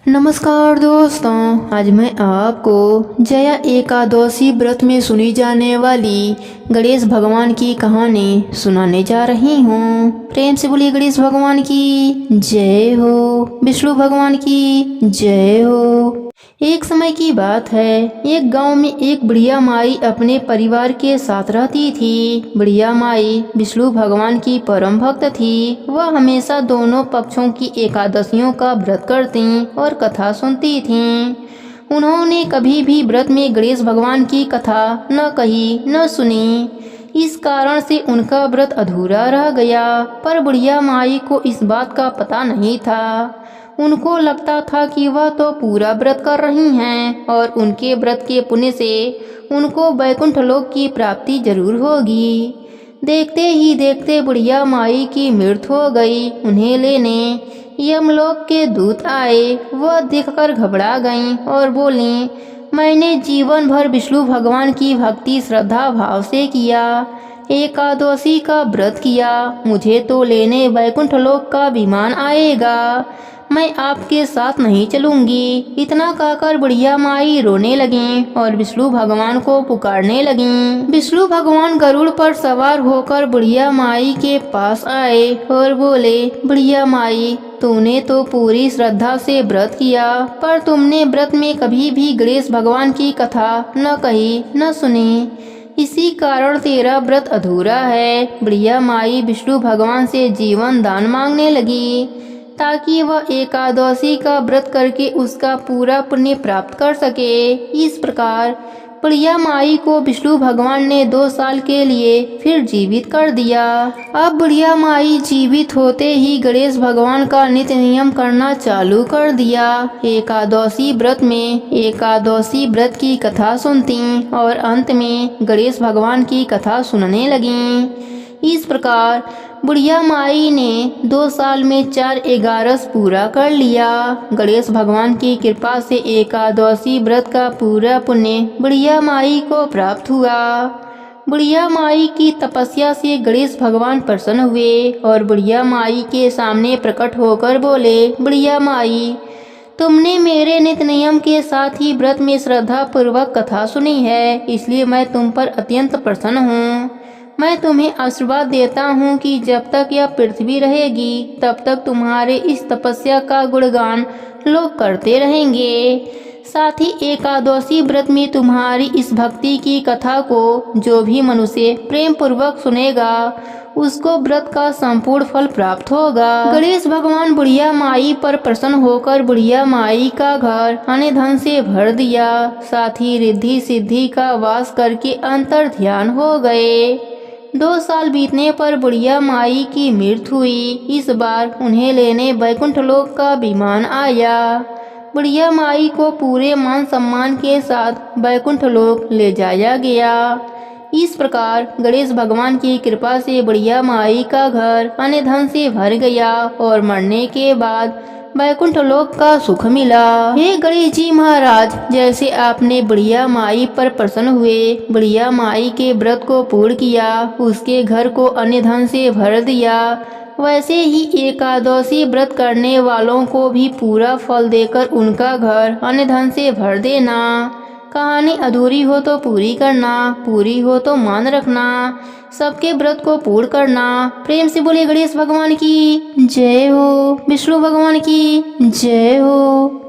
नमस्कार दोस्तों, आज मैं आपको जया एकादशी व्रत में सुनी जाने वाली गणेश भगवान की कहानी सुनाने जा रही हूँ। प्रेम से बोलिए गणेश भगवान की जय हो, विष्णु भगवान की जय हो। एक समय की बात है, एक गांव में एक बुढ़िया माई अपने परिवार के साथ रहती थी। बुढ़िया माई विष्णु भगवान की परम भक्त थी। वह हमेशा दोनों पक्षों की एकादशियों का व्रत करती और कथा सुनती थीं। उन्होंने कभी भी व्रत में गणेश भगवान की कथा न कही न सुनी। इस कारण से उनका व्रत अधूरा रह गया। पर बुढ़िया माई को इस बात का पता नहीं था। उनको लगता था कि वह तो पूरा व्रत कर रही हैं और उनके व्रत के पुण्य से उनको वैकुंठ लोक की प्राप्ति जरूर होगी। देखते ही देखते बुढ़िया माई की मृत्यु हो गई। उन्हें लेने यमलोक के दूत आए। वह देखकर घबरा गईं और बोलीं, मैंने जीवन भर विष्णु भगवान की भक्ति श्रद्धा भाव से किया, एकादशी का व्रत किया। मुझे तो लेने वैकुंठ लोक का विमान आएगा। मैं आपके साथ नहीं चलूंगी। इतना कहकर बुढ़िया माई रोने लगीं और विष्णु भगवान को पुकारने लगीं। विष्णु भगवान गरुड़ पर सवार होकर बुढ़िया माई के पास आए और बोले, बुढ़िया माई, तूने तो पूरी श्रद्धा से व्रत किया, पर तुमने व्रत में कभी भी गणेश भगवान की कथा न कही न सुनी। इसी कारण तेरा व्रत अधूरा है। बुढ़िया माई विष्णु भगवान से जीवन दान मांगने लगी ताकि वह एकादशी का व्रत करके उसका पूरा पुण्य प्राप्त कर सके। इस प्रकार बुढ़िया माई को विष्णु भगवान ने 2 साल के लिए फिर जीवित कर दिया। अब बुढ़िया माई जीवित होते ही गणेश भगवान का नित्य नियम करना चालू कर दिया। एकादशी व्रत में एकादशी व्रत की कथा सुनती और अंत में गणेश भगवान की कथा सुनने लगीं। इस प्रकार बुढ़िया माई ने 2 साल में 4 11 पूरा कर लिया। गणेश भगवान की कृपा से एकादशी व्रत का पूरा पुण्य बुढ़िया माई को प्राप्त हुआ। बुढ़िया माई की तपस्या से गणेश भगवान प्रसन्न हुए और बुढ़िया माई के सामने प्रकट होकर बोले, बुढ़िया माई, तुमने मेरे नित्य नियम के साथ ही व्रत में श्रद्धा पूर्वक कथा सुनी है, इसलिए मैं तुम पर अत्यंत प्रसन्न हूँ। मैं तुम्हें आशीर्वाद देता हूँ कि जब तक यह पृथ्वी रहेगी तब तक तुम्हारे इस तपस्या का गुणगान लोग करते रहेंगे। साथ ही एकादशी व्रत में तुम्हारी इस भक्ति की कथा को जो भी मनुष्य प्रेम पूर्वक सुनेगा उसको व्रत का संपूर्ण फल प्राप्त होगा। गणेश भगवान बुढ़िया माई पर प्रसन्न होकर बुढ़िया माई का घर अन्न धन से भर दिया। साथ ही रिद्धि सिद्धि का वास करके अंतर ध्यान हो गए। 2 साल बीतने पर बुढ़िया माई की मृत्यु हुई। इस बार उन्हें लेने वैकुंठ लोक का विमान आया। बुढ़िया माई को पूरे मान सम्मान के साथ वैकुंठ लोक ले जाया गया। इस प्रकार गणेश भगवान की कृपा से बुढ़िया माई का घर अन्न धन से भर गया और मरने के बाद वैकुंठ लोक का सुख मिला। हे गणेश जी महाराज, जैसे आपने बुढ़िया माई पर प्रसन्न हुए, बुढ़िया माई के व्रत को पूर्ण किया, उसके घर को अन्न धन से भर दिया, वैसे ही एकादशी व्रत करने वालों को भी पूरा फल देकर उनका घर अन्न धन से भर देना। कहानी अधूरी हो तो पूरी करना, पूरी हो तो मान रखना, सबके व्रत को पूर्ण करना। प्रेम से बोले गणेश भगवान की जय हो, विष्णु भगवान की जय हो।